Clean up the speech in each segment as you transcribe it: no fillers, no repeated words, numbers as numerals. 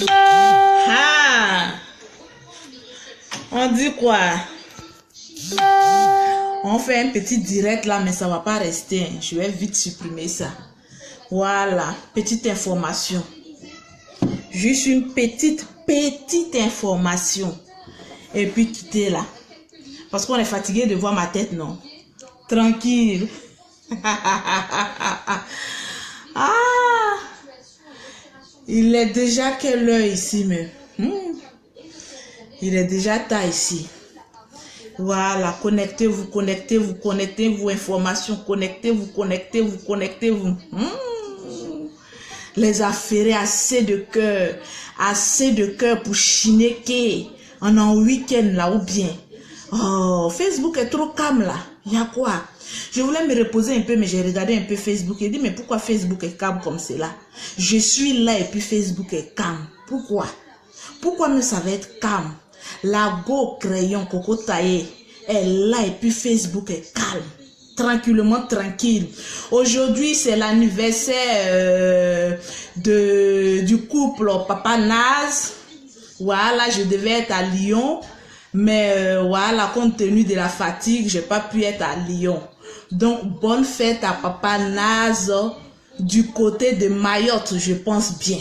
Ah, on dit quoi? On fait un petit direct là, mais ça va pas rester. Je vais vite supprimer ça. Voilà, petite information. Juste une petite information. Et puis quitter là. Parce qu'on est fatigué de voir ma tête, non? Tranquille. Ah, il est déjà quelle heure ici, mais il est déjà tard ici. Voilà, connectez-vous, informations, connectez-vous. Les affaires, assez de cœur pour chiner on est en week-end là ou bien. Oh, Facebook est trop calme là. Il y a quoi? Je voulais me reposer un peu, mais j'ai regardé un peu Facebook et dit, mais pourquoi Facebook est calme comme cela? Je suis là et puis Facebook est calme. Pourquoi? Pourquoi même ça va être calme? La go crayon coco taillé est là et puis Facebook est calme. Tranquillement, tranquille. Aujourd'hui, c'est l'anniversaire du couple Papa Naz. Voilà, je devais être à Lyon. Mais voilà, compte tenu de la fatigue, j'ai pas pu être à Lyon. Donc, bonne fête à Papa Naz du côté de Mayotte, je pense bien.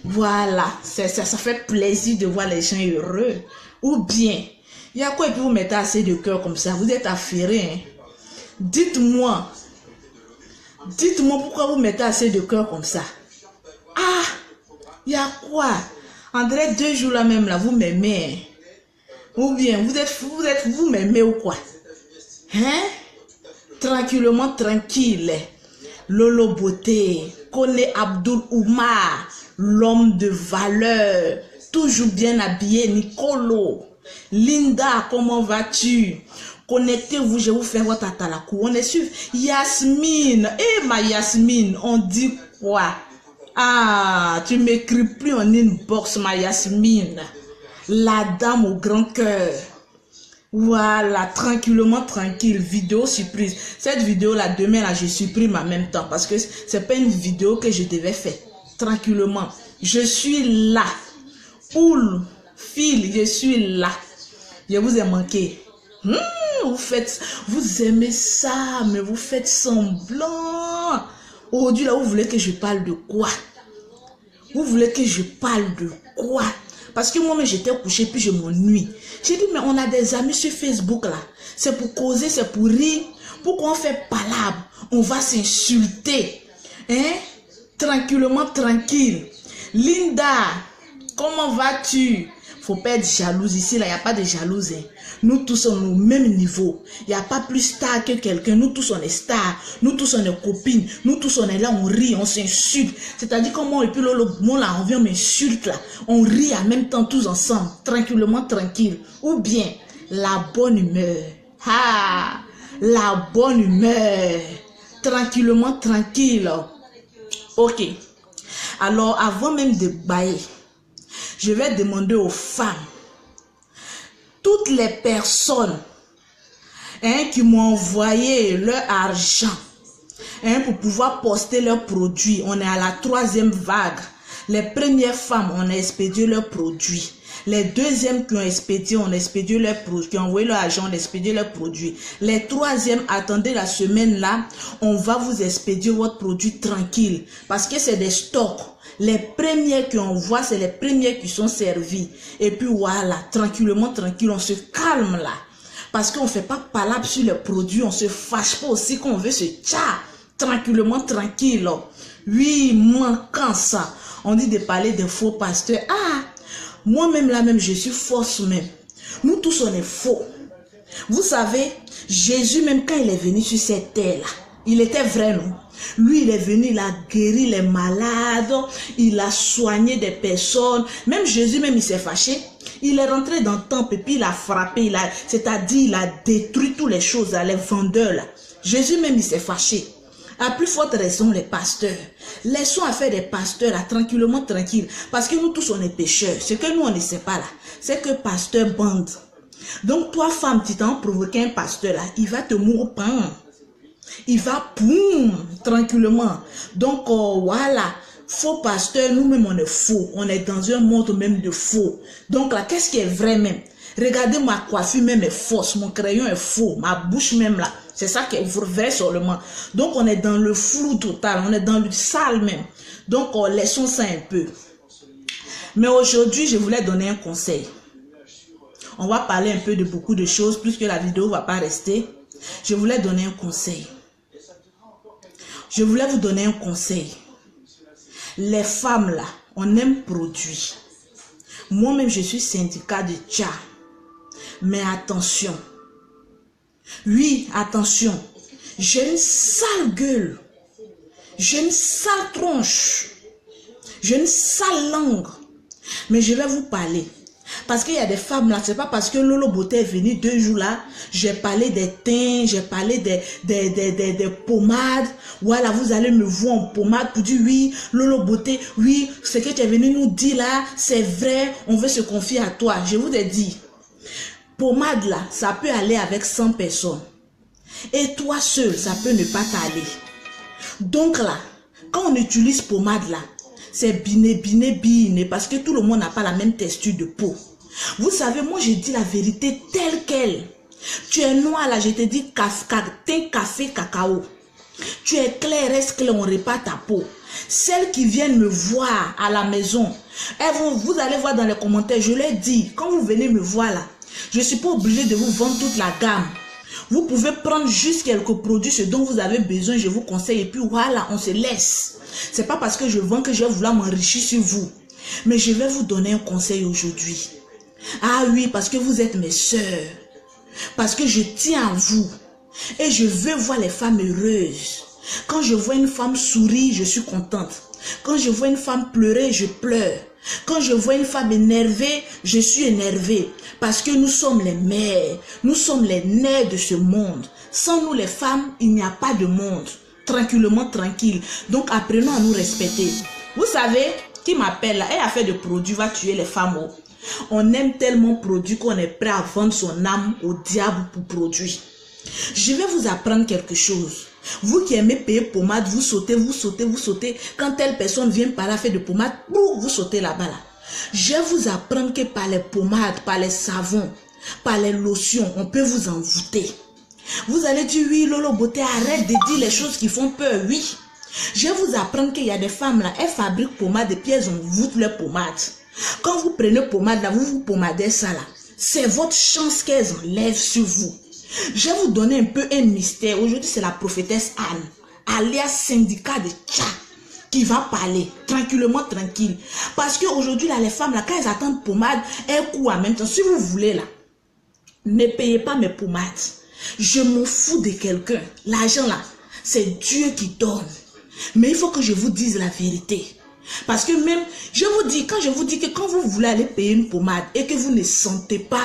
Voilà, ça fait plaisir de voir les gens heureux. Ou bien, il y a quoi et puis vous mettez assez de cœur comme ça, vous êtes affairés. Hein? Dites-moi pourquoi vous mettez assez de cœur comme ça. Ah, il y a quoi? André, 2 jours là même là, vous m'aimez. Hein? Ou bien, vous m'aimez ou quoi? Hein? Tranquillement, tranquille. Lolo Beauté, Kone Abdul Oumar, l'homme de valeur, toujours bien habillé, Nicolo. Linda, comment vas-tu? Connectez-vous, je vais vous faire votre atalakou. On est sur Yasmine. Eh, ma Yasmine, on dit quoi? Ah, tu m'écris plus en inbox, ma Yasmine. La dame au grand cœur. Voilà, tranquillement, tranquille. Vidéo surprise. Cette vidéo là, demain là, je supprime en même temps. Parce que c'est pas une vidéo que je devais faire. Tranquillement. Je suis là. Oul, fil, je suis là. Je vous ai manqué. Vous aimez ça, mais vous faites semblant. Aujourd'hui là, vous voulez que je parle de quoi? Vous voulez que je parle de quoi? Parce que moi-même, j'étais couché, puis je m'ennuie. J'ai dit, mais on a des amis sur Facebook, là. C'est pour causer, c'est pour rire. Pourquoi on fait palabre? On va s'insulter. Hein? Tranquillement, tranquille. Linda, comment vas-tu? Faut pas être jalouse ici, là. Il n'y a pas de jalouse. Hein? Nous tous, on est au même niveau. Il n'y a pas plus star que quelqu'un. Nous tous, on est stars. Nous tous, on est copines. Nous tous, on est là, on rit, on s'insulte. C'est-à-dire comment, et puis là, on vient, on m'insulte là. On rit en même temps, tous ensemble. Tranquillement, tranquille. Ou bien, la bonne humeur. Ah, la bonne humeur. Tranquillement, tranquille. Ok. Alors, avant même de bailler, je vais demander aux femmes, toutes les personnes qui m'ont envoyé leur argent pour pouvoir poster leurs produits. On est à la 3e vague. Les premières femmes, on a expédié leurs produits. Les deuxièmes qui ont expédié, on a expédié leurs produits. Qui ont envoyé leur argent, on a expédié leurs produits. Les troisièmes, attendez la semaine là, on va vous expédier votre produit tranquille. Parce que c'est des stocks. Les premiers qui envoient, c'est les premiers qui sont servis. Et puis voilà, tranquillement, tranquille, on se calme là. Parce qu'on ne fait pas palabre sur les produits, on se fâche pas aussi qu'on veut se tcha. Tranquillement, tranquille. Oui, manquant ça. On dit de parler des faux pasteurs. Ah, moi-même là même, je suis fausse même. Nous tous, on est faux. Vous savez, Jésus, même quand il est venu sur cette terre là, il était vrai, non? Lui, il est venu, il a guéri les malades, il a soigné des personnes. Même Jésus, même il s'est fâché. Il est rentré dans le temple et puis il a frappé, c'est-à-dire il a détruit toutes les choses, là, les vendeurs là. Jésus même il s'est fâché. À plus forte raison, les pasteurs. Laissons à faire des pasteurs là, tranquillement, tranquille. Parce que nous tous on est pécheurs. Ce que nous on ne sait pas là, c'est que pasteur bande. Donc toi femme, tu t'en provoqué un pasteur là, il va te mourir pain. Il va poum, tranquillement. Donc voilà, Faux pasteur, nous-mêmes on est faux. On est dans un monde même de faux. Donc là, qu'est-ce qui est vrai même? Regardez, ma coiffure même est fausse. Mon crayon est faux. Ma bouche même là. C'est ça qui est vrai seulement. Donc on est dans le flou total. On est dans le sale même. Donc laissons ça un peu. Mais aujourd'hui, je voulais donner un conseil. On va parler un peu de beaucoup de choses, puisque la vidéo ne va pas rester. Je voulais donner un conseil. Je voulais vous donner un conseil. Les femmes là, on aime produit. Moi-même, je suis syndicat de tcha. Mais attention. Oui, attention. J'ai une sale gueule. J'ai une sale tronche. J'ai une sale langue. Mais je vais vous parler. Parce qu'il y a des femmes là, c'est pas parce que Lolo Beauté est venu 2 jours là, j'ai parlé des teints, j'ai parlé des pommades. Voilà, vous allez me voir en pommade pour dire oui, Lolo Beauté, oui, ce que tu es venu nous dire là, c'est vrai, on veut se confier à toi. Je vous ai dit, pommade là, ça peut aller avec 100 personnes. Et toi seul, ça peut ne pas t'aller. Donc là, quand on utilise pommade là, c'est biné, parce que tout le monde n'a pas la même texture de peau. Vous savez, moi je dis la vérité telle qu'elle. Tu es noir là, je te dis thé, café, cacao. Tu es clair, reste clair, on répare ta peau. Celles qui viennent me voir à la maison, vous allez voir dans les commentaires, je leur dis, quand vous venez me voir là, je ne suis pas obligé de vous vendre toute la gamme. Vous pouvez prendre juste quelques produits, ce dont vous avez besoin, je vous conseille, et puis voilà, on se laisse. C'est pas parce que je vends que je vais vouloir m'enrichir sur vous. Mais je vais vous donner un conseil aujourd'hui. Ah oui, parce que vous êtes mes sœurs. Parce que je tiens à vous. Et je veux voir les femmes heureuses. Quand je vois une femme sourire, je suis contente. Quand je vois une femme pleurer, je pleure. Quand je vois une femme énervée, je suis énervée. Parce que nous sommes les mères. Nous sommes les nerfs de ce monde. Sans nous les femmes, il n'y a pas de monde. Tranquillement, tranquille. Donc apprenons à nous respecter. Vous savez, qui m'appelle là, elle a fait de produits, va tuer les femmes. On aime tellement produit qu'on est prêt à vendre son âme au diable pour produit. Je vais vous apprendre quelque chose. Vous qui aimez payer pommade, vous sautez. Quand telle personne vient par là faire de pommade, vous sautez là-bas là. Je vais vous apprendre que par les pommades, par les savons, par les lotions, on peut vous envoûter. Vous allez dire oui, Lolo Beauté, arrête de dire les choses qui font peur, oui. Je vais vous apprendre qu'il y a des femmes là, elles fabriquent pommade et puis elles envoûtent leur pommade. Quand vous prenez pommade là, vous vous pommadez ça là. C'est votre chance qu'elles enlèvent sur vous. Je vais vous donner un peu un mystère. Aujourd'hui, c'est la prophétesse Anne, alias syndicat de tcha, qui va parler tranquillement, tranquille. Parce qu'aujourd'hui, là, les femmes, là, quand elles attendent pommade, elles courent en même temps. Si vous voulez, là, ne payez pas mes pommades. Je m'en fous de quelqu'un. L'argent, là, c'est Dieu qui donne. Mais il faut que je vous dise la vérité. Parce que même, je vous dis, quand je vous dis que quand vous voulez aller payer une pommade et que vous ne sentez pas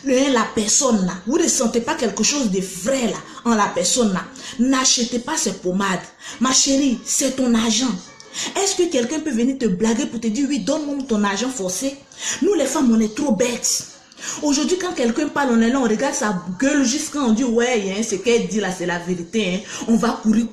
la personne là, vous ne sentez pas quelque chose de vrai là, en la personne là, n'achetez pas ces pommades. Ma chérie, c'est ton argent. Est-ce que quelqu'un peut venir te blaguer pour te dire, oui, donne-moi ton argent forcé? Nous les femmes, on est trop bêtes. Aujourd'hui, quand quelqu'un parle, on est là, on regarde sa gueule jusqu'à on dit, ouais, hein, ce qu'elle dit là, c'est la vérité. Hein. On va courir,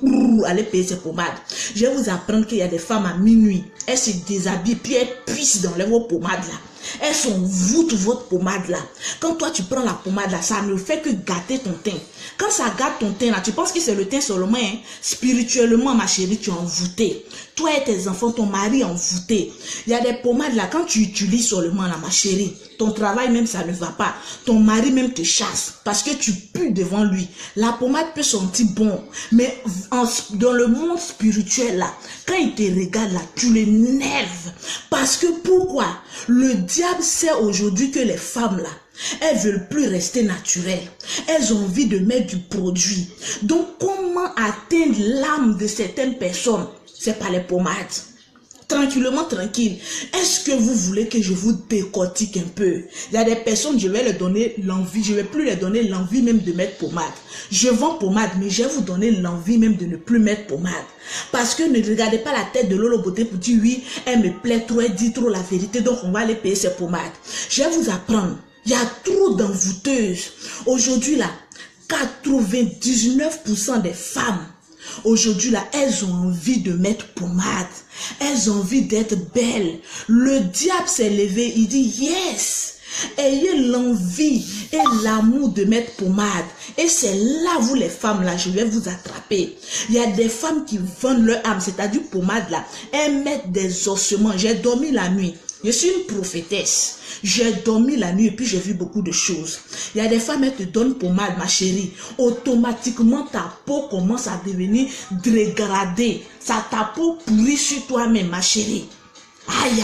aller payer ses pommades. Je vais vous apprendre qu'il y a des femmes à minuit. Elles se déshabillent, puis elles pissent dans vos pommades là. Elles s'envoûtent votre pommade là. Quand toi tu prends la pommade là, ça ne fait que gâter ton teint. Quand ça gâte ton teint là, tu penses que c'est le teint seulement. Hein? Spirituellement, ma chérie, tu es envoûtée. Toi et tes enfants, ton mari est envoûté. Il y a des pommades là, quand tu utilises seulement là, ma chérie, ton travail même ça ne va pas. Ton mari même te chasse parce que tu pues devant lui. La pommade peut sentir bon, mais dans le monde spirituel là, quand il te regarde là, tu l'énerves. Parce que pourquoi? Le diable sait aujourd'hui que les femmes là, elles veulent plus rester naturelles. Elles ont envie de mettre du produit. Donc comment atteindre l'âme de certaines personnes? C'est pas les pommades. Tranquillement, tranquille. Est-ce que vous voulez que je vous décortique un peu? Il y a des personnes, je vais leur donner l'envie. Je vais plus leur donner l'envie même de mettre pommade. Je vends pommade, mais je vais vous donner l'envie même de ne plus mettre pommade. Parce que ne regardez pas la tête de Lolo Beauté pour dire oui, elle me plaît trop, elle dit trop la vérité, donc on va aller payer ses pommades. Je vais vous apprendre. Il y a trop d'envoûteuses. Aujourd'hui là, 99% des femmes Aujourd'hui, là, elles ont envie de mettre pommade. Elles ont envie d'être belles. Le diable s'est levé, il dit, yes, ayez l'envie et l'amour de mettre pommade. Et c'est là, vous les femmes, là, je vais vous attraper. Il y a des femmes qui vendent leur âme, c'est-à-dire pommade, là. Elles mettent des ossements. J'ai dormi la nuit. Je suis une prophétesse. J'ai dormi la nuit et puis j'ai vu beaucoup de choses. Il y a des femmes, elles te donnent pommade, ma chérie. Automatiquement, ta peau commence à devenir dégradée. Ta peau pourrit sur toi-même, ma chérie. Aïe,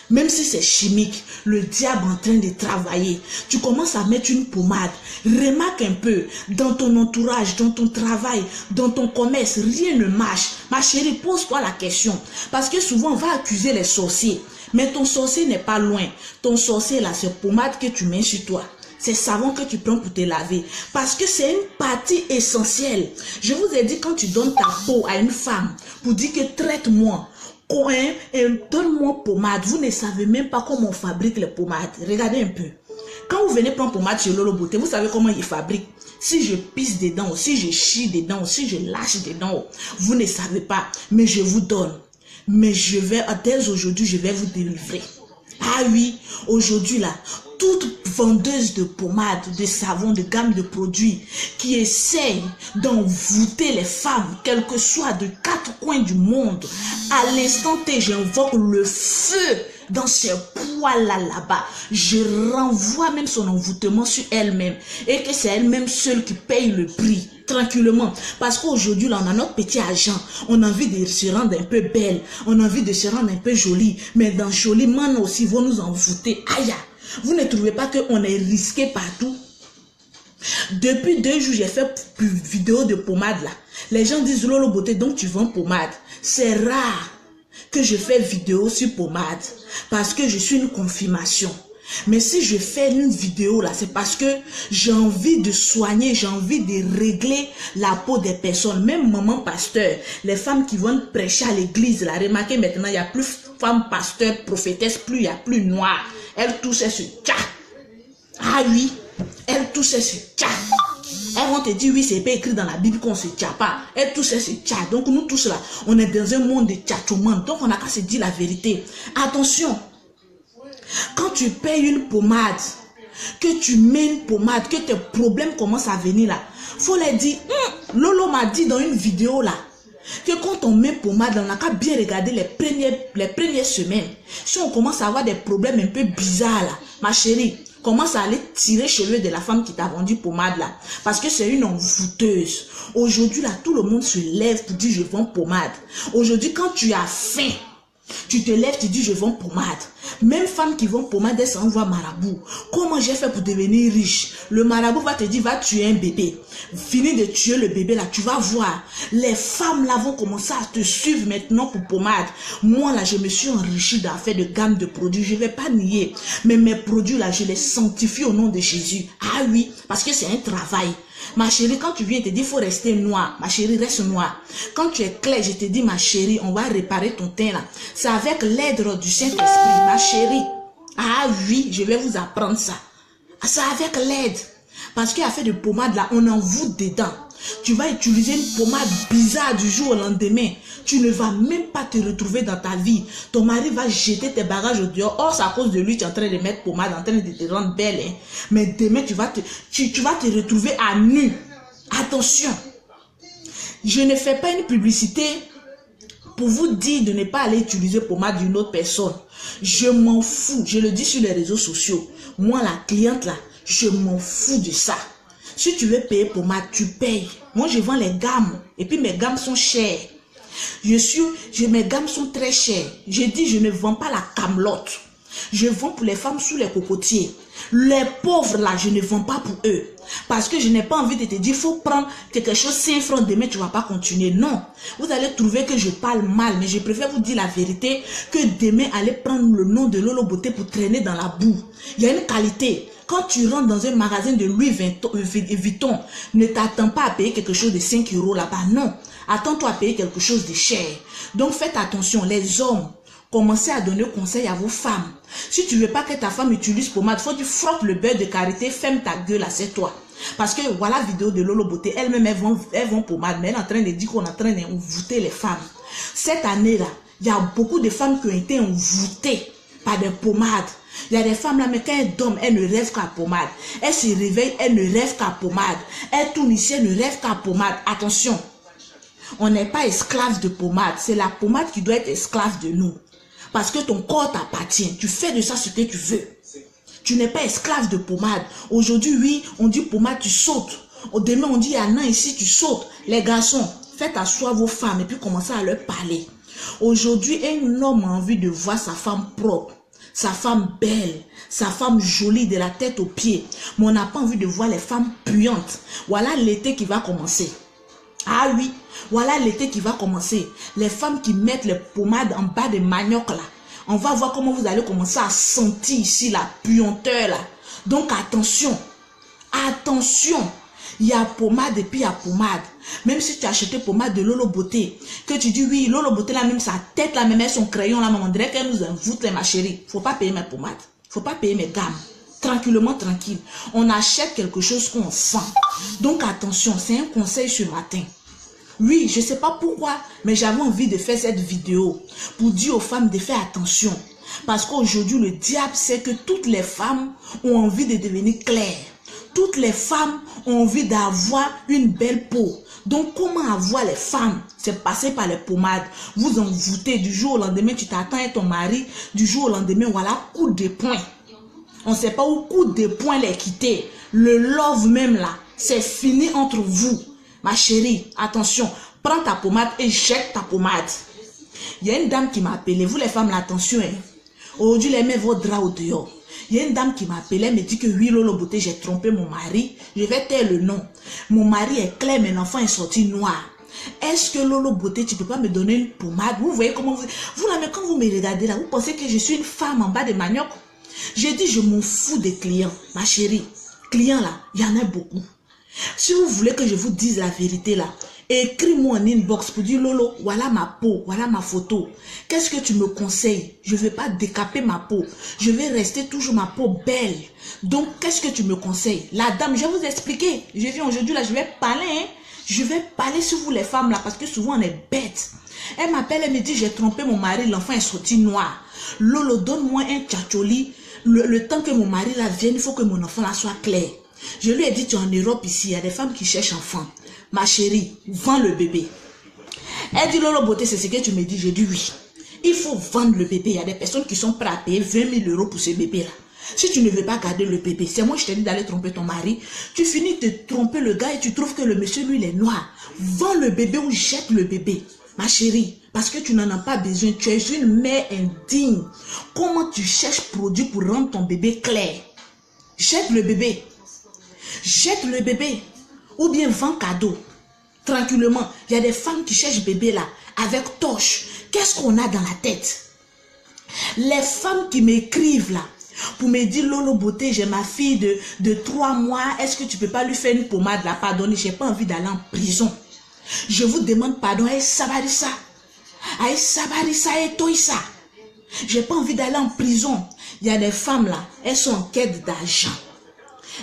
même si c'est chimique, le diable est en train de travailler. Tu commences à mettre une pommade. Remarque un peu, dans ton entourage, dans ton travail, dans ton commerce, rien ne marche. Ma chérie, pose-toi la question. Parce que souvent, on va accuser les sorciers. Mais ton sorcier n'est pas loin. Ton sorcier là, c'est pommade que tu mets sur toi. C'est savon que tu prends pour te laver. Parce que c'est une partie essentielle. Je vous ai dit, quand tu donnes ta peau à une femme pour dire que traite-moi, donne-moi pommade. Vous ne savez même pas comment on fabrique les pommades. Regardez un peu. Quand vous venez prendre pommade chez Lolo Beauté, vous savez comment il fabrique. Si je pisse dedans, ou si je chie dedans, ou si je lâche dedans, vous ne savez pas. Mais je vous donne. Mais dès aujourd'hui, je vais vous délivrer. Ah oui, aujourd'hui là, toute vendeuse de pommade, de savon, de gamme de produits qui essaye d'envoûter les femmes, quel que soit de 4 coins du monde, à l'instant T, j'invoque le feu dans ses poils là-bas. Je renvoie même son envoûtement sur elle-même et que c'est elle-même seule qui paye le prix. Tranquillement, parce qu'aujourd'hui là on a notre petit argent, on a envie de se rendre un peu belle, on a envie de se rendre un peu jolie, mais dans jolie man aussi vont nous envoûter. Aïe, vous ne trouvez pas qu'on est risqué partout? Depuis 2 jours j'ai fait plus vidéo de pommade là. Les gens disent Lolo Beauté, donc tu vends pommade. C'est rare que je fais vidéo sur pommade parce que je suis une confirmation. Mais si je fais une vidéo là, c'est parce que j'ai envie de soigner, j'ai envie de régler la peau des personnes. Même maman pasteur, les femmes qui vont prêcher à l'église là, remarquez maintenant, il n'y a plus femmes pasteur, prophétesse, plus il n'y a plus noir. Elles touchent ce tcha. Ah oui, elles touchent ce tcha. Elles vont te dire oui, c'est pas écrit dans la Bible qu'on se tcha pas. Elles touchent ce tcha. Donc nous tous là, on est dans un monde de tchatchouman. Donc on n'a qu'à se dire la vérité. Attention. Quand tu payes une pommade, que tu mets une pommade, que tes problèmes commencent à venir là, faut les dire, Lolo m'a dit dans une vidéo là, que quand on met pommade, on n'a qu'à bien regarder les premières semaines. Si on commence à avoir des problèmes un peu bizarres là, ma chérie, commence à aller tirer cheveux de la femme qui t'a vendu pommade là. Parce que c'est une envoûteuse. Aujourd'hui là, tout le monde se lève pour dire je vends pommade. Aujourd'hui, quand tu as faim, tu te lèves, tu dis je vends pommade. Même femme qui vend pommade, elle s'envoie marabout. Comment j'ai fait pour devenir riche? Le marabout va te dire va tuer un bébé. Fini de tuer le bébé là, tu vas voir. Les femmes là vont commencer à te suivre maintenant pour pommade. Moi là, je me suis enrichi d'affaires de gamme de produits. Je ne vais pas nier. Mais mes produits là, je les sanctifie au nom de Jésus. Ah oui, parce que c'est un travail. Ma chérie, quand tu viens, je te dis, il faut rester noir. Ma chérie, reste noir. Quand tu es clair, je te dis, ma chérie, on va réparer ton teint là. C'est avec l'aide du Saint-Esprit, ma chérie. Ah oui, je vais vous apprendre ça. C'est avec l'aide. Parce qu'il y a fait de pommade là, on envoûte dedans. Tu vas utiliser une pommade bizarre du jour au lendemain. Tu ne vas même pas te retrouver dans ta vie. Ton mari va jeter tes bagages au dehors. Or, c'est à cause de lui, tu es en train de mettre pommade, en train de te rendre belle. Hein. Mais demain, tu vas te retrouver à nu. Attention. Je ne fais pas une publicité pour vous dire de ne pas aller utiliser pommade d'une autre personne. Je m'en fous. Je le dis sur les réseaux sociaux. Moi, la cliente là, je m'en fous de ça. Si tu veux payer pommade, tu payes. Moi, je vends les gammes. Et puis, mes gammes sont chères. Mes gammes sont très chères. Je dis, je ne vends pas la camelote. Je vends pour les femmes sous les cocotiers. Les pauvres là, je ne vends pas pour eux. Parce que je n'ai pas envie de te dire, il faut prendre quelque chose 5 francs demain, tu ne vas pas continuer. Non. Vous allez trouver que je parle mal, mais je préfère vous dire la vérité que demain, allez prendre le nom de Lolo Beauté pour traîner dans la boue. Il y a une qualité. Quand tu rentres dans un magasin de Louis Vuitton, ne t'attends pas à payer quelque chose de 5 € là-bas. Non. Attends-toi à payer quelque chose de cher. Donc faites attention, les hommes. Commencez à donner conseil à vos femmes. Si tu ne veux pas que ta femme utilise pommade, il faut que tu frottes le beurre de karité, ferme ta gueule, là, c'est toi. Parce que voilà la vidéo de Lolo Beauté, elles-mêmes elles vont pommade, mais elle est en train de dire qu'on est en train d'envoûter les femmes. Cette année-là, il y a beaucoup de femmes qui ont été envoûtées par des pommades. Il y a des femmes là, mais quand elles dorment, elles ne rêvent qu'à pommade. Elles se réveillent, elles ne rêvent qu'à pommade. Elles tournent ici, elles ne rêvent qu'à pommade. Attention, on n'est pas esclave de pommade. C'est la pommade qui doit être esclave de nous. Parce que ton corps t'appartient. Tu fais de ça ce que tu veux. Tu n'es pas esclave de pommade. Aujourd'hui, oui, on dit pommade, tu sautes. Demain, on dit il y a un an ici, tu sautes. Les garçons, faites asseoir vos femmes et puis commencez à leur parler. Aujourd'hui, un homme a envie de voir sa femme propre, sa femme belle, sa femme jolie de la tête aux pieds. Mais on n'a pas envie de voir les femmes puantes. Voilà l'été qui va commencer. Ah oui, voilà l'été qui va commencer. Les femmes qui mettent les pommades en bas des maniocs là. On va voir comment vous allez commencer à sentir ici la puanteur là. Donc attention, attention. Il y a pommade et puis il y a pommade. Même si tu as acheté pommade de Lolo Beauté, que tu dis oui, Lolo Beauté là même, sa tête là même, son crayon là même, on dirait qu'elle nous envoûte les ma chérie. Faut pas payer mes pommades. Faut pas payer mes gammes. Tranquillement, tranquille. On achète quelque chose qu'on sent. Donc attention, c'est un conseil ce matin. Oui, je ne sais pas pourquoi, mais j'avais envie de faire cette vidéo pour dire aux femmes de faire attention. Parce qu'aujourd'hui, le diable sait que toutes les femmes ont envie de devenir claires. Toutes les femmes ont envie d'avoir une belle peau. Donc, comment avoir les femmes? C'est passer par les pommades. Vous envoûtez du jour au lendemain, tu t'attends à ton mari. Du jour au lendemain, voilà, coup de poing. On ne sait pas où coup de poing les quitter. Le love même là, c'est fini entre vous. Ma chérie, attention, prends ta pommade et jette ta pommade. Il y a une dame qui m'a appelé. Vous les femmes, attention. Hein. Aujourd'hui, les mecs vont drap au dehors. Il y a une dame qui m'a appelé, elle me dit que oui, Lolo Beauté, j'ai trompé mon mari. Je vais taire le nom. Mon mari est clair, mais l'enfant est sorti noir. Est-ce que Lolo Beauté, tu ne peux pas me donner une pommade? Vous voyez comment vous là, mais quand vous me regardez là, vous pensez que je suis une femme en bas de manioc? J'ai dit, je m'en fous des clients, ma chérie. Clients là, il y en a beaucoup. Si vous voulez que je vous dise la vérité là, écris-moi en inbox pour dire Lolo, voilà ma peau, voilà ma photo. Qu'est-ce que tu me conseilles? Je ne vais pas décaper ma peau. Je vais rester toujours ma peau belle. Donc, qu'est-ce que tu me conseilles? La dame, je vais vous expliquer. Je viens aujourd'hui là, je vais parler. Hein? Je vais parler sur vous les femmes là, parce que souvent on est bêtes. Elle m'appelle, elle me dit, j'ai trompé mon mari, l'enfant est sorti noir. Lolo, donne-moi un tchatcholi. Le temps que mon mari là vienne, il faut que mon enfant là soit clair. Je lui ai dit, tu es en Europe ici, il y a des femmes qui cherchent enfants. Ma chérie, vends le bébé. Elle dit, Lolo Beauté, c'est ce que tu me dis. J'ai dit oui. Il faut vendre le bébé. Il y a des personnes qui sont prêtes à payer 20 000 € pour ce bébé-là. Si tu ne veux pas garder le bébé, c'est moi je t'ai dit d'aller tromper ton mari. Tu finis de tromper le gars et tu trouves que le monsieur, lui, il est noir. Vends le bébé ou jette le bébé. Ma chérie, parce que tu n'en as pas besoin. Tu es une mère indigne. Comment tu cherches produit pour rendre ton bébé clair? Jette le bébé. Jette le bébé. Ou bien vends cadeau. Tranquillement. Il y a des femmes qui cherchent bébé là. Avec torche. Qu'est-ce qu'on a dans la tête? Les femmes qui m'écrivent là. Pour me dire, Lolo Beauté, j'ai ma fille de 3 mois. Est-ce que tu peux pas lui faire une pommade là? Pardonnez, j'ai pas envie d'aller en prison. Je vous demande pardon. Aïe sabarissa. Aïe sabarissa et toïssa. J'ai pas envie d'aller en prison. Il y a des femmes là. Elles sont en quête d'argent.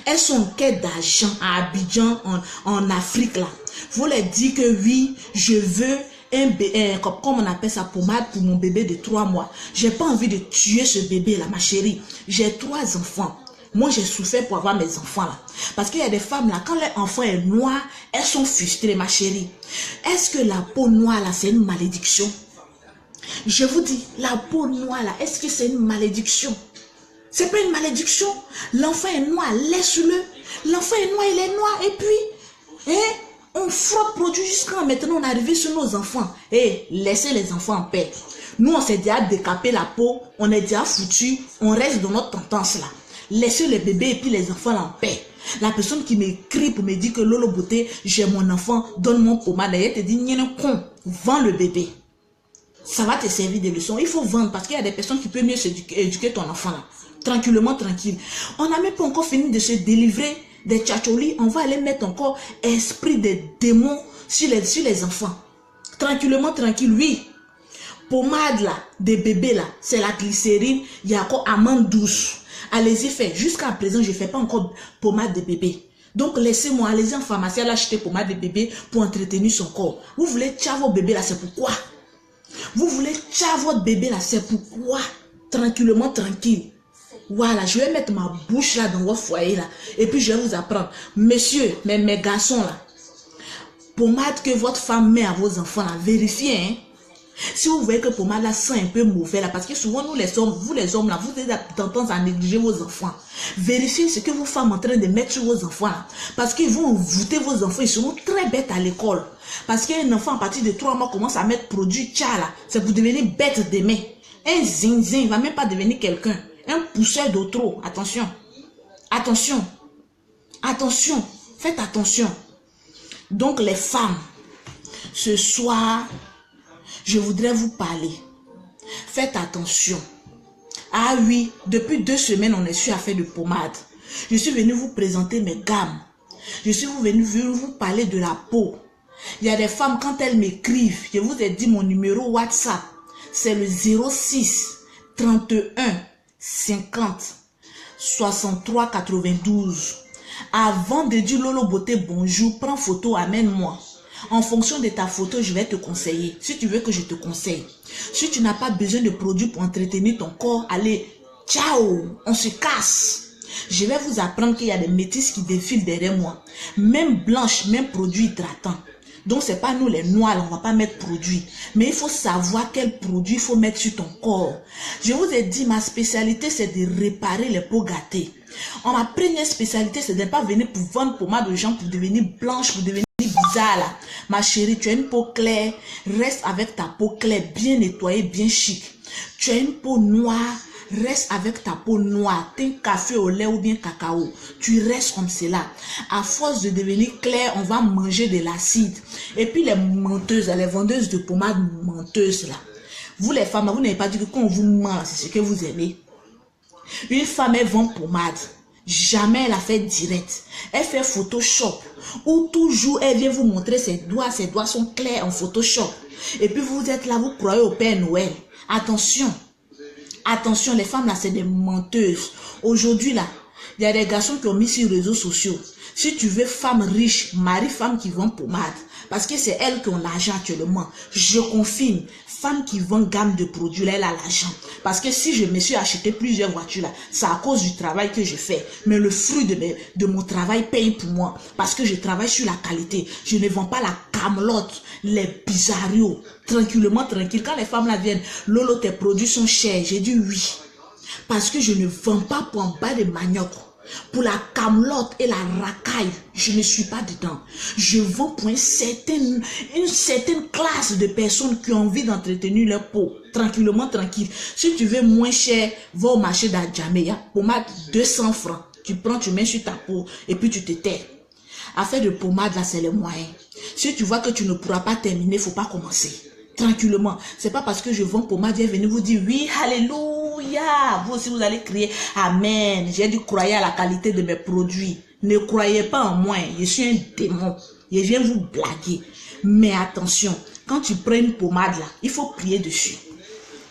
Elles sont en quête d'argent à Abidjan, en Afrique là. Vous leur dites que oui, je veux un bébé, comme on appelle ça, pommade pour mon bébé de 3 mois. J'ai pas envie de tuer ce bébé là, ma chérie. J'ai 3 enfants. Moi, j'ai souffert pour avoir mes enfants là. Parce qu'il y a des femmes là, quand leur enfant est noir, elles sont frustrées, ma chérie. Est-ce que la peau noire là, c'est une malédiction? Je vous dis, la peau noire là, est-ce que c'est une malédiction? C'est pas une malédiction. L'enfant est noir, laisse-le. L'enfant est noir, il est noir. Et puis, hein, on frotte produit jusqu'à maintenant, on est arrivé sur nos enfants. Laissez les enfants en paix. Nous, on s'est déjà décapé la peau, on est déjà foutu, on reste dans notre tendance là. Laissez les bébés et puis les enfants en paix. La personne qui m'écrit pour me dire que Lolo Beauté, j'ai mon enfant, donne mon pommade. Elle te dit, con, vends le bébé. Ça va te servir de leçon. Il faut vendre parce qu'il y a des personnes qui peuvent mieux éduquer ton enfant là. Tranquillement, tranquille. On n'a même pas encore fini de se délivrer des tchatcholis. On va aller mettre encore esprit des démons sur les enfants. Tranquillement, tranquille, oui. Pommade là, des bébés là, c'est la glycérine. Il y a encore amande douce. Allez-y, faites. Jusqu'à présent, je ne fais pas encore pommade de bébé. Donc laissez-moi, allez en pharmacie, aller acheter pommade de bébé pour entretenir son corps. Vous voulez tcha vos bébés là, c'est pourquoi? Vous voulez tcha votre bébé là, c'est pourquoi? Tranquillement, tranquille. Voilà, je vais mettre ma bouche là dans votre foyer là. Et puis je vais vous apprendre. Messieurs, mes garçons là, pommade que votre femme met à vos enfants là, vérifiez hein. Si vous voyez que pommade là sent un peu mauvais là, parce que souvent nous les hommes, vous les hommes là, vous êtes tendance à négliger vos enfants. Vérifiez ce que vos femmes sont en train de mettre sur vos enfants là. Parce qu'ils vont voûter vos enfants, ils seront très bêtes à l'école. Parce qu'un enfant à partir de 3 mois commence à mettre produit tcha là, c'est pour devenir bête demain. Un zinzin, il ne va même pas devenir quelqu'un. Un pousseur d'eau trop, attention. Attention. Attention. Faites attention. Donc les femmes, ce soir, je voudrais vous parler. Faites attention. Ah oui, depuis 2 semaines, on est sur affaire de pommade. Je suis venu vous présenter mes gammes. Je suis venu vous parler de la peau. Il y a des femmes, quand elles m'écrivent, je vous ai dit mon numéro WhatsApp, c'est le 06 31 50 63 92. Avant de dire Lolo Beauté bonjour, prends photo, amène-moi. En fonction de ta photo, je vais te conseiller. Si tu veux que je te conseille. Si tu n'as pas besoin de produits pour entretenir ton corps, allez, ciao, on se casse. Je vais vous apprendre qu'il y a des métisses qui défilent derrière moi. Même blanche, même produit hydratant. Donc, c'est pas nous les noirs, on va pas mettre produit. Mais il faut savoir quel produit il faut mettre sur ton corps. Je vous ai dit, ma spécialité, c'est de réparer les peaux gâtées. Ma première spécialité, c'est de ne pas venir pour vendre pommade aux gens pour devenir blanche, pour devenir bizarre là. Ma chérie, tu as une peau claire, reste avec ta peau claire, bien nettoyée, bien chic. Tu as une peau noire, reste avec ta peau noire, teint café au lait ou bien cacao. Tu restes comme cela. À force de devenir clair, on va manger de l'acide. Et puis les menteuses, les vendeuses de pommade menteuses là. Vous les femmes, vous n'avez pas dit que quand on vous ment, c'est ce que vous aimez. Une femme, elle vend pommade. Jamais elle a fait direct. Elle fait Photoshop. Ou toujours elle vient vous montrer ses doigts sont clairs en Photoshop. Et puis vous êtes là, vous croyez au Père Noël. Attention. Attention, les femmes là, c'est des menteuses. Aujourd'hui là, il y a des garçons qui ont mis sur les réseaux sociaux. Si tu veux femme riche, marie femme qui vend pommade. Parce que c'est elles qui ont l'argent actuellement. Je confirme. Femme qui vend gamme de produits, là, elle a l'argent. Parce que si je me suis acheté plusieurs voitures, là, c'est à cause du travail que je fais. Mais le fruit de mon travail paye pour moi. Parce que je travaille sur la qualité. Je ne vends pas la camelote, les bizarrios. Tranquillement, tranquille. Quand les femmes là viennent, Lolo, tes produits sont chers. J'ai dit oui. Parce que je ne vends pas pour en bas de manioc. Pour la camelote et la racaille, je ne suis pas dedans. Je vends pour une certaine classe de personnes qui ont envie d'entretenir leur peau. Tranquillement, tranquille. Si tu veux moins cher, va au marché d'Adjameya. Pommade 200 francs. Tu prends, tu mets sur ta peau et puis tu te tais. Affaire de pommade, là, c'est le moyen. Si tu vois que tu ne pourras pas terminer, il ne faut pas commencer. Tranquillement. C'est pas parce que je vends pommade, viens venir vous dire oui, alléluia. Vous aussi, vous allez crier amen. J'ai dû croire à la qualité de mes produits. Ne croyez pas en moi. Je suis un démon. Je viens vous blaguer. Mais attention, quand tu prends une pommade là, il faut prier dessus.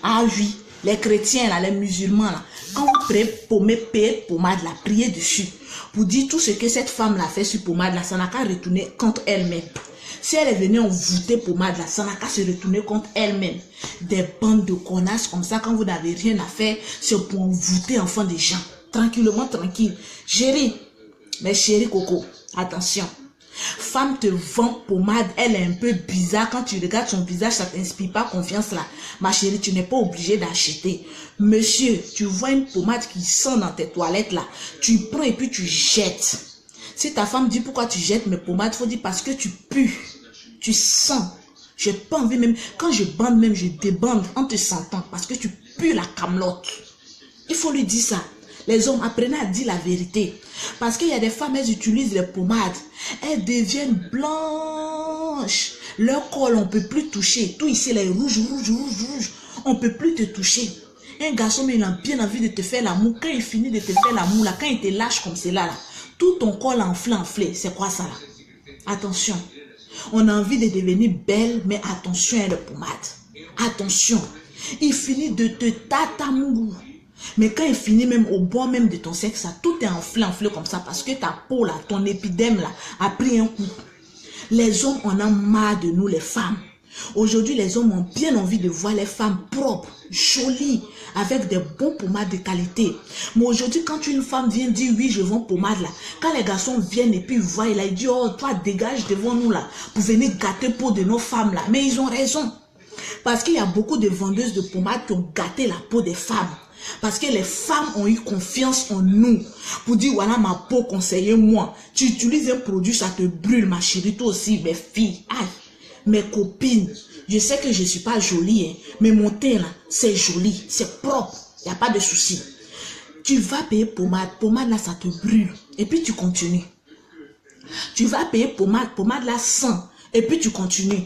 Ah oui, les chrétiens là, les musulmans là, quand vous prenez pommade là, priez dessus. Pour dire tout ce que cette femme là fait sur pommade là, ça n'a qu'à retourner contre elle-même. Si elle est venue en voûter pommade là, ça n'a qu'à se retourner contre elle-même. Des bandes de connasses comme ça, quand vous n'avez rien à faire, c'est pour envoûter enfants des gens. Tranquillement, tranquille. Chérie, mais chérie Coco, attention. Femme te vend pommade, elle est un peu bizarre. Quand tu regardes son visage, ça t'inspire pas confiance là. Ma chérie, tu n'es pas obligé d'acheter. Monsieur, tu vois une pommade qui sent dans tes toilettes là. Tu prends et puis tu jettes. Si ta femme dit pourquoi tu jettes mes pommades, il faut dire parce que tu pues. Tu sens. J'ai pas envie même. Quand je bande même, je débande en te sentant. Parce que tu pues la camelote. Il faut lui dire ça. Les hommes, apprenez à dire la vérité. Parce qu'il y a des femmes, elles utilisent les pommades. Elles deviennent blanches. Leur col, on ne peut plus toucher. Tout ici, les rouges. On ne peut plus te toucher. Un garçon, mais il a bien envie de te faire l'amour. Quand il finit de te faire l'amour, là, quand il te lâche comme cela, là, tout ton corps enflé. C'est quoi ça là? Attention. On a envie de devenir belle, mais attention à la pommade. Attention. Il finit de te tatamourou. Mais quand il finit même au bord même de ton sexe, ça, tout est enflé comme ça parce que ta peau là, ton épiderme là, a pris un coup. Les hommes en ont marre de nous les femmes. Aujourd'hui, les hommes ont bien envie de voir les femmes propres, jolies, avec des bons pommades de qualité. Mais aujourd'hui, quand une femme vient dire oui, je vends pommade là, quand les garçons viennent et puis ils voient, il dit oh, toi dégage devant nous là, pour venir gâter peau de nos femmes là. Mais ils ont raison. Parce qu'il y a beaucoup de vendeuses de pommades qui ont gâté la peau des femmes. Parce que les femmes ont eu confiance en nous. Pour dire, voilà ma peau, conseillez-moi. Tu utilises un produit, ça te brûle, ma chérie, toi aussi, mes filles. Aïe, mes copines. Je sais que je ne suis pas jolie, hein, mais mon teint là, c'est joli, c'est propre. Il n'y a pas de souci. Tu vas payer pommade. Pommade là, ça te brûle. Et puis tu continues. Tu vas payer pommade. Pommade là, sans. Et puis tu continues.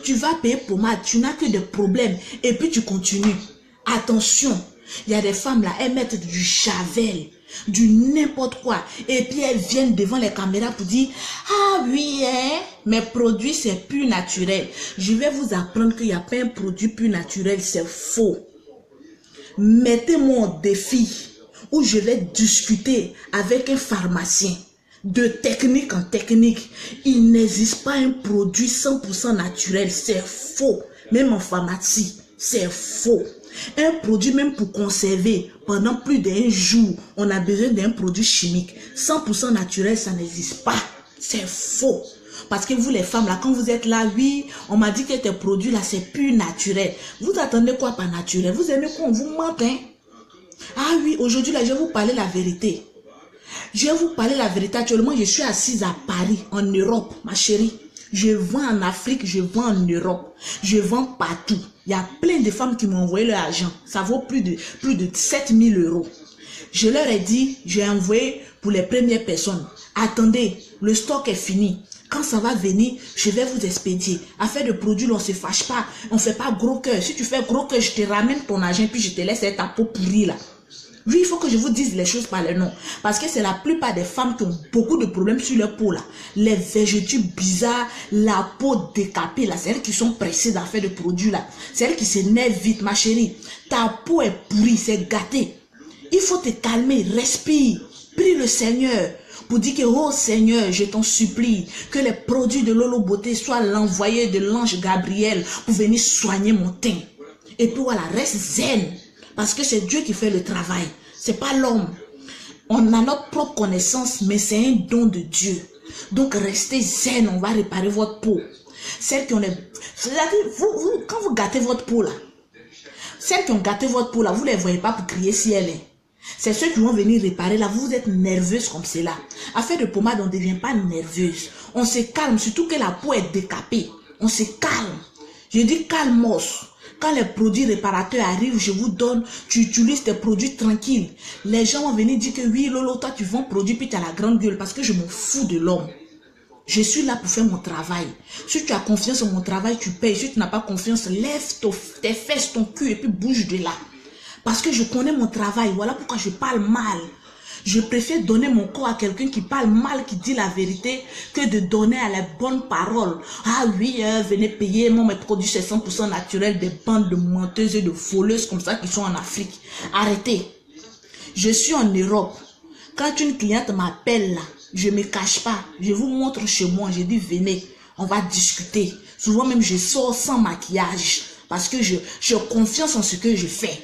Tu vas payer pommade. Tu n'as que des problèmes. Et puis tu continues. Attention. Il y a des femmes là, elles mettent du javel, du n'importe quoi. Et puis elles viennent devant les caméras pour dire, ah oui, hein, mes produits c'est plus naturel. Je vais vous apprendre qu'il n'y a pas un produit plus naturel, c'est faux. Mettez-moi au défi où je vais discuter avec un pharmacien. De technique en technique, il n'existe pas un produit 100% naturel, c'est faux. Même en pharmacie, c'est faux. Un produit même pour conserver pendant plus d'un jour, on a besoin d'un produit chimique. 100% naturel, ça n'existe pas. C'est faux. Parce que vous les femmes là, quand vous êtes là, oui, on m'a dit que tes produits là, c'est plus naturel. Vous attendez quoi par naturel? Vous aimez quoi? On vous mente, hein? Ah oui, aujourd'hui là, je vais vous parler la vérité. Je vais vous parler la vérité. Actuellement, je suis assise à Paris, en Europe, ma chérie. Je vends en Afrique, je vends en Europe. Je vends partout. Il y a plein de femmes qui m'ont envoyé leur argent. Ça vaut plus de 7 000 euros. Je leur ai dit, j'ai envoyé pour les premières personnes. Attendez, le stock est fini. Quand ça va venir, je vais vous expédier. Affaire de produits, on ne se fâche pas. On ne fait pas gros cœur. Si tu fais gros cœur, je te ramène ton argent puis je te laisse être ta peau pourrie là. Oui, il faut que je vous dise les choses par les noms. Parce que c'est la plupart des femmes qui ont beaucoup de problèmes sur leur peau là. Les vergetures bizarres, la peau décapée là. C'est elles qui sont pressées d'affaires de produits là. C'est elles qui s'énervent vite, ma chérie. Ta peau est pourrie, c'est gâté. Il faut te calmer, respire. Prie le Seigneur pour dire que, oh Seigneur, je t'en supplie, que les produits de Lolo Beauté soient l'envoyé de l'ange Gabriel pour venir soigner mon teint. Et puis voilà, reste zen. Parce que c'est Dieu qui fait le travail. C'est pas l'homme. On a notre propre connaissance, mais c'est un don de Dieu. Donc restez zen, on va réparer votre peau. Celles qui ont les... C'est-à-dire, quand vous gâtez votre peau là, celles qui ont gâté votre peau là, vous ne les voyez pas pour crier si elle est. C'est ceux qui vont venir réparer là, vous êtes nerveuse comme cela. Affaire de pommade, on ne devient pas nerveuse. On se calme, surtout que la peau est décapée. On se calme. Je dis calmos. Quand les produits réparateurs arrivent, je vous donne, tu utilises tes produits tranquilles. Les gens vont venir dire que oui, Lolo, toi tu vends produit puis tu as la grande gueule parce que je m'en fous de l'homme. Je suis là pour faire mon travail. Si tu as confiance en mon travail, tu payes. Si tu n'as pas confiance, lève tes fesses, ton cul et puis bouge de là. Parce que je connais mon travail. Voilà pourquoi je parle mal. Je préfère donner mon corps à quelqu'un qui parle mal, qui dit la vérité, que de donner à la bonne parole. Ah oui, venez payer, moi mes produits c'est 100% naturel, des bandes de menteuses et de voleuses comme ça qui sont en Afrique. Arrêtez. Je suis en Europe. Quand une cliente m'appelle là, je ne me cache pas. Je vous montre chez moi, je dis venez, on va discuter. Souvent même je sors sans maquillage parce que j'ai confiance en ce que je fais.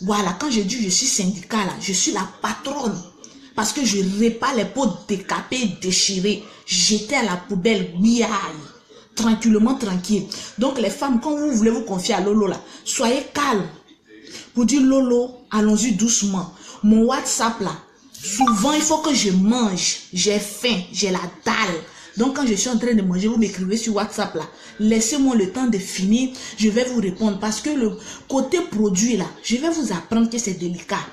Voilà, quand je dis je suis syndicat là, je suis la patronne. Parce que je répare les peaux décapées, déchirées, jetées à la poubelle, tranquillement, tranquille. Donc les femmes, quand vous voulez vous confier à Lolo là, soyez calme. Pour dire Lolo, allons-y doucement. Mon WhatsApp là, souvent il faut que je mange, j'ai faim, j'ai la dalle. Donc quand je suis en train de manger, vous m'écrivez sur WhatsApp là. Laissez-moi le temps de finir, je vais vous répondre. Parce que le côté produit là, je vais vous apprendre que c'est délicat.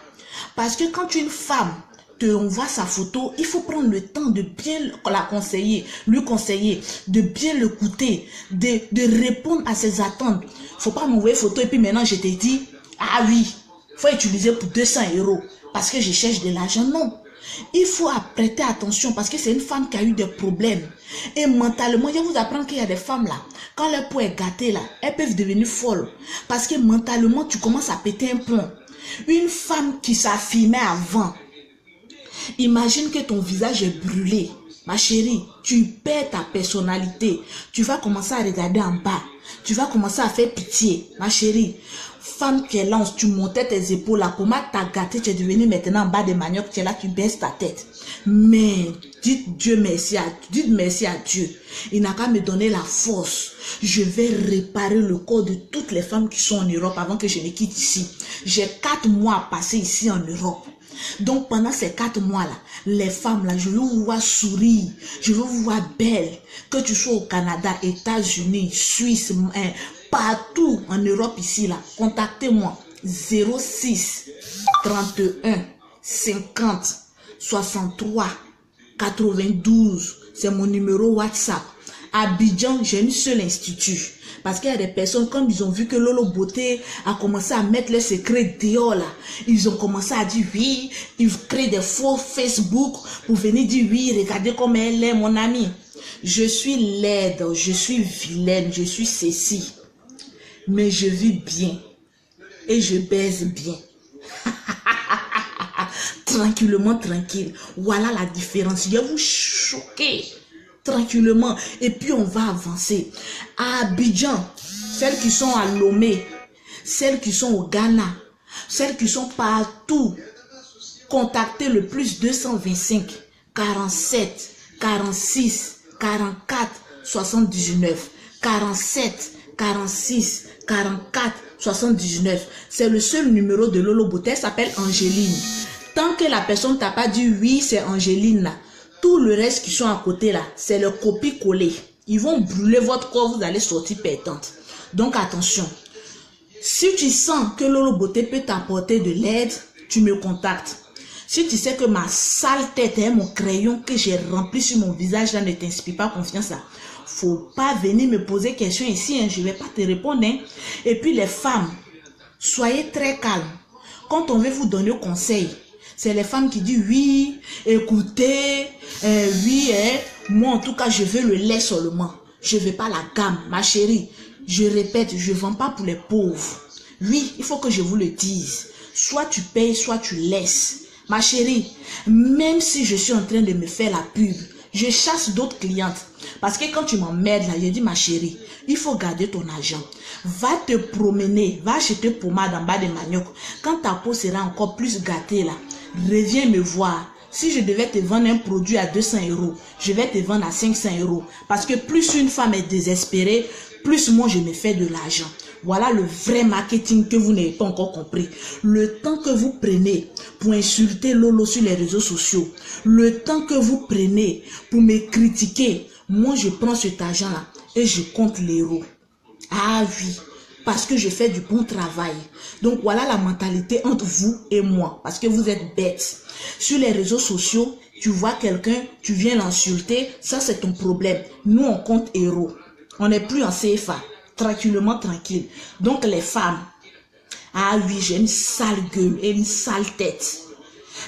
Parce que quand une femme te envoie sa photo, il faut prendre le temps de bien la conseiller, lui conseiller, de bien le l'écouter, de répondre à ses attentes. Faut pas m'envoyer photo et puis maintenant je te dis, ah oui, faut utiliser pour 200 € parce que je cherche de l'argent. Non. Il faut prêter attention parce que c'est une femme qui a eu des problèmes. Et mentalement, je vous apprends qu'il y a des femmes là, quand leur peau est gâtée là, elles peuvent devenir folles. Parce que mentalement, tu commences à péter un plomb. Une femme qui s'affirmait avant. Imagine que ton visage est brûlé. Ma chérie, tu perds ta personnalité. Tu vas commencer à regarder en bas. Tu vas commencer à faire pitié. Ma chérie, femme qui est lance, tu montais tes épaules. La pommade t'a gâté. Tu es devenue maintenant en bas des maniocs. Tu es là, tu baisses ta tête. Mais dites merci à Dieu. Il n'a qu'à me donner la force. Je vais réparer le corps de toutes les femmes qui sont en Europe avant que je ne quitte ici. J'ai 4 mois à passer ici en Europe. Donc pendant ces 4 mois-là, les femmes là, je veux vous voir sourire, je veux vous voir belle. Que tu sois au Canada, États-Unis, Suisse, partout en Europe ici là, contactez-moi 06 31 50 63 92. C'est mon numéro WhatsApp. À Abidjan, j'ai une seule institut. Parce qu'il y a des personnes, comme ils ont vu que Lolo Beauté a commencé à mettre les secrets dehors là, ils ont commencé à dire oui, ils créent des faux Facebook pour venir dire oui, regardez comme elle est, mon amie. Je suis laide, je suis vilaine, je suis ceci. Mais je vis bien. Et je baise bien. Tranquillement, tranquille. Voilà la différence. Je vais vous choquer. Tranquillement, et puis on va avancer. À Abidjan, celles qui sont à Lomé, celles qui sont au Ghana, celles qui sont partout, contactez le plus 225 47 46 44 79 47 46 44 79. C'est le seul numéro de Lolo Beauté. Elle s'appelle Angéline. Tant que la personne t'a pas dit oui, c'est Angéline là. Tout le reste qui sont à côté là, c'est le copie-coller. Ils vont brûler votre corps, vous allez sortir perdante. Donc attention. Si tu sens que Lolo Beauté peut t'apporter de l'aide, tu me contactes. Si tu sais que ma sale tête est mon crayon que j'ai rempli sur mon visage là ne t'inspire pas confiance là, faut pas venir me poser question ici, hein, je vais pas te répondre. Hein. Et puis les femmes, soyez très calmes. Quand on veut vous donner conseil, c'est les femmes qui disent oui, écoutez, oui, moi en tout cas je veux le lait seulement. Je veux pas la gamme, ma chérie. Je répète, je vends pas pour les pauvres. Oui, il faut que je vous le dise. Soit tu payes, soit tu laisses. Ma chérie, même si je suis en train de me faire la pub, je chasse d'autres clientes. Parce que quand tu m'emmerdes là, je dis ma chérie, il faut garder ton argent. Va te promener, va acheter pommade en bas des maniocs. Quand ta peau sera encore plus gâtée là, reviens me voir. Si je devais te vendre un produit à 200 €, je vais te vendre à 500 €. Parce que plus une femme est désespérée, plus moi je me fais de l'argent. Voilà le vrai marketing que vous n'avez pas encore compris. Le temps que vous prenez pour insulter Lolo sur les réseaux sociaux, le temps que vous prenez pour me critiquer, moi je prends cet argent-là et je compte l'euro. Ah oui, parce que je fais du bon travail. Donc voilà la mentalité entre vous et moi, parce que vous êtes bêtes. Sur les réseaux sociaux, tu vois quelqu'un, tu viens l'insulter, ça c'est ton problème. Nous on compte euros. On n'est plus en CFA. Tranquillement, tranquille. Donc les femmes, ah oui, j'ai une sale gueule et une sale tête.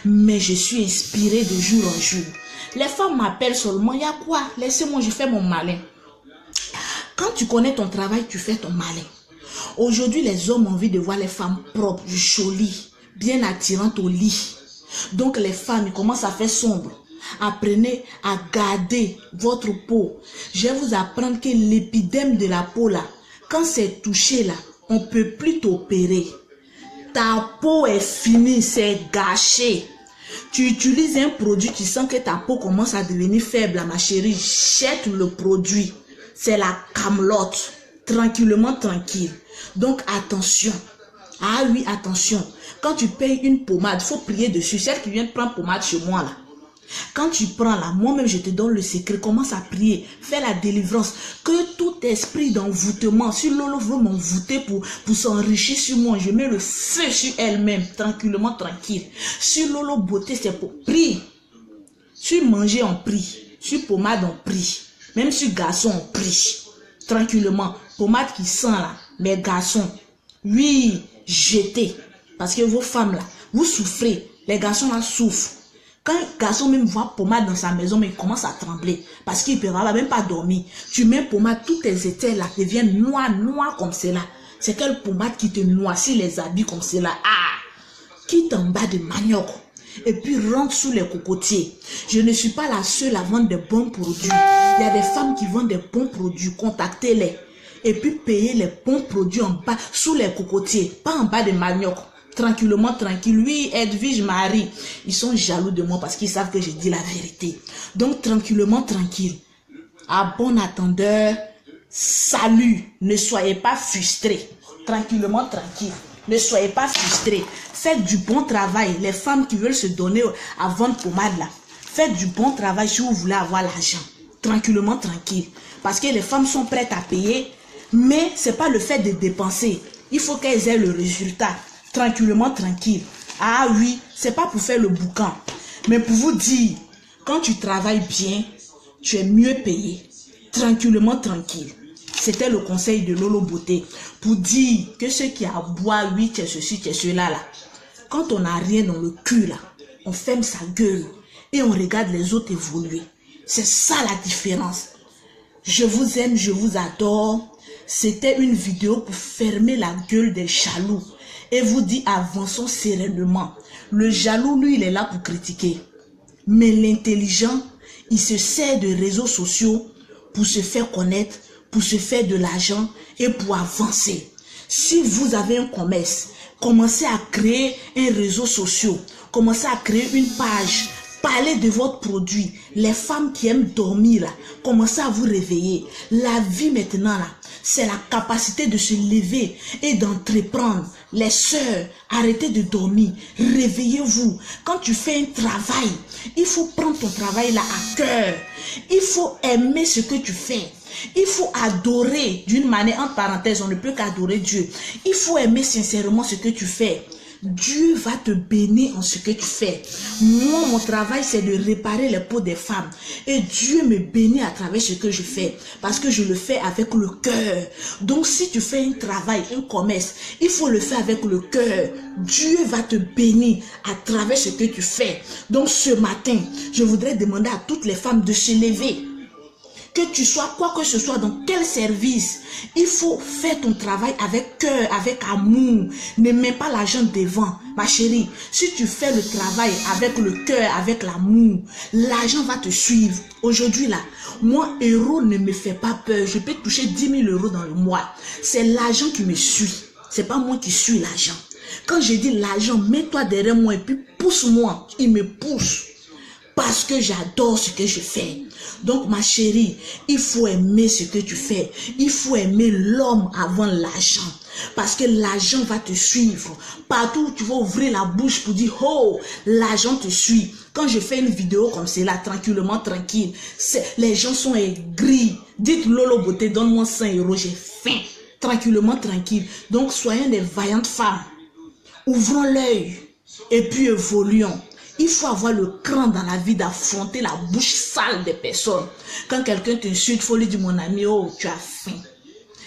Mais je suis inspirée de jour en jour. Les femmes m'appellent seulement, il y a quoi? Laissez-moi, je fais mon malin. Quand tu connais ton travail, tu fais ton malin. Aujourd'hui, les hommes ont envie de voir les femmes propres, jolies, bien attirantes au lit. Donc les femmes, ils commencent à faire sombre. Apprenez à garder votre peau. Je vais vous apprendre que l'épidème de la peau là, quand c'est touché là, on ne peut plus t'opérer. Ta peau est finie, c'est gâché. Tu utilises un produit, tu sens que ta peau commence à devenir faible, ma chérie, jette le produit. C'est la camelote. Tranquillement, tranquille. Donc attention. Ah oui, attention. Quand tu payes une pommade, il faut prier dessus. Celle qui vient de prendre pommade chez moi là. Quand tu prends là, moi-même je te donne le secret, commence à prier, fais la délivrance, que tout esprit d'envoûtement, si Lolo veut m'envoûter pour s'enrichir sur moi, je mets le feu sur elle-même, tranquillement, tranquille. Sur Lolo Beauté, c'est pour prier. Sur manger, on prie. Sur pommade, on prie. Même sur garçon, on prie. Tranquillement, pommade qui sent là, les garçons, oui, jetez. Parce que vos femmes là, vous souffrez, les garçons là souffrent. Quand un garçon même voit pommade dans sa maison, mais il commence à trembler parce qu'il ne peut même pas dormir. Tu mets pommade, tous tes étais là deviennent noirs comme cela. C'est quelle pommade qui te noircit les habits comme cela? Ah! quitte en bas de manioc et puis rentre sous les cocotiers. Je ne suis pas la seule à vendre des bons produits. Il y a des femmes qui vendent des bons produits. Contactez-les. Et puis payez les bons produits en bas, sous les cocotiers. Pas en bas de manioc. Tranquillement, tranquille. Oui, Edwige, Marie, ils sont jaloux de moi parce qu'ils savent que je dis la vérité. Donc, tranquillement, tranquille. À bon attendeur, salut. Ne soyez pas frustrés. Tranquillement, tranquille. Ne soyez pas frustrés. Faites du bon travail. Les femmes qui veulent se donner à vendre pommade là. Faites du bon travail si vous voulez avoir l'argent. Tranquillement, tranquille. Parce que les femmes sont prêtes à payer. Mais ce n'est pas le fait de dépenser. Il faut qu'elles aient le résultat. Tranquillement, tranquille. Ah oui, c'est pas pour faire le boucan. Mais pour vous dire, quand tu travailles bien, tu es mieux payé. Tranquillement, tranquille. C'était le conseil de Lolo Beauté. Pour dire que ceux qui aboient, oui, tu es ceci, tu es cela là. Quand on n'a rien dans le cul là, on ferme sa gueule et on regarde les autres évoluer. C'est ça la différence. Je vous aime, je vous adore. C'était une vidéo pour fermer la gueule des jaloux et vous dire avançons sereinement. Le jaloux, lui, il est là pour critiquer. Mais l'intelligent, il se sert de réseaux sociaux pour se faire connaître, pour se faire de l'argent et pour avancer. Si vous avez un commerce, commencez à créer un réseau social, commencez à créer une page, parlez de votre produit. Les femmes qui aiment dormir, là, commencez à vous réveiller. La vie maintenant, là, c'est la capacité de se lever et d'entreprendre. Les sœurs, arrêtez de dormir, réveillez-vous. Quand tu fais un travail, il faut prendre ton travail là à cœur. Il faut aimer ce que tu fais. Il faut adorer d'une manière, entre parenthèses, on ne peut qu'adorer Dieu. Il faut aimer sincèrement ce que tu fais. Dieu va te bénir en ce que tu fais. Moi, mon travail, c'est de réparer les peaux des femmes. Et Dieu me bénit à travers ce que je fais. Parce que je le fais avec le cœur. Donc, si tu fais un travail, un commerce, il faut le faire avec le cœur. Dieu va te bénir à travers ce que tu fais. Donc, ce matin, je voudrais demander à toutes les femmes de se lever. Que tu sois quoi que ce soit, dans quel service, il faut faire ton travail avec cœur, avec amour. Ne mets pas l'argent devant, ma chérie. Si tu fais le travail avec le cœur, avec l'amour, l'argent va te suivre. Aujourd'hui là, moi, euro ne me fait pas peur. Je peux toucher 10 000 euros dans le mois. C'est l'argent qui me suit. C'est pas moi qui suis l'argent. Quand je dis l'argent, mets-toi derrière moi et puis pousse-moi. Il me pousse. Parce que j'adore ce que je fais. Donc ma chérie, il faut aimer ce que tu fais. Il faut aimer l'homme avant l'argent. Parce que l'argent va te suivre. Partout où tu vas ouvrir la bouche pour dire, oh, l'argent te suit. Quand je fais une vidéo comme celle-là, tranquillement, tranquille, les gens sont aigris. Dites Lolo Beauté, donne-moi 100 euros, j'ai faim. Tranquillement, tranquille. Donc soyons des vaillantes femmes. Ouvrons l'œil et puis évoluons. Il faut avoir le cran dans la vie d'affronter la bouche sale des personnes. Quand quelqu'un t'insulte, il faut lui dire, mon ami, oh, tu as faim.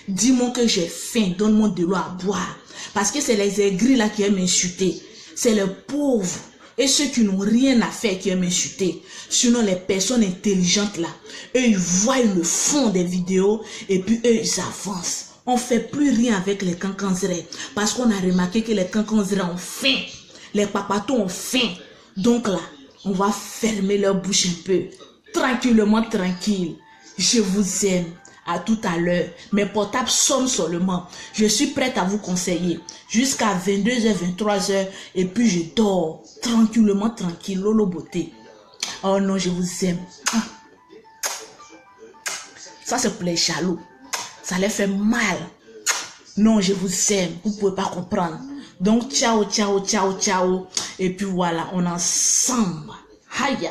Dis-moi que j'ai faim, donne-moi de l'eau à boire. Parce que c'est les aigris là qui aiment insulter. C'est les pauvres et ceux qui n'ont rien à faire qui aiment insulter. Sinon, les personnes intelligentes là, eux, ils voient le fond des vidéos et puis eux, ils avancent. On ne fait plus rien avec les cancanzerés. Parce qu'on a remarqué que les cancanzerés ont faim. Les papatos ont faim. Donc là, on va fermer leur bouche un peu. Tranquillement, tranquille. Je vous aime. À tout à l'heure. Mes portables sonnent seulement. Je suis prête à vous conseiller. Jusqu'à 22h, 23h. Et puis je dors. Tranquillement, tranquille. Lolo Beauté. Oh non, je vous aime. Ça, c'est pour les jaloux. Ça les fait mal. Non, je vous aime. Vous ne pouvez pas comprendre. Donc, ciao, ciao, ciao, ciao. Et puis voilà, on est ensemble. Aïe.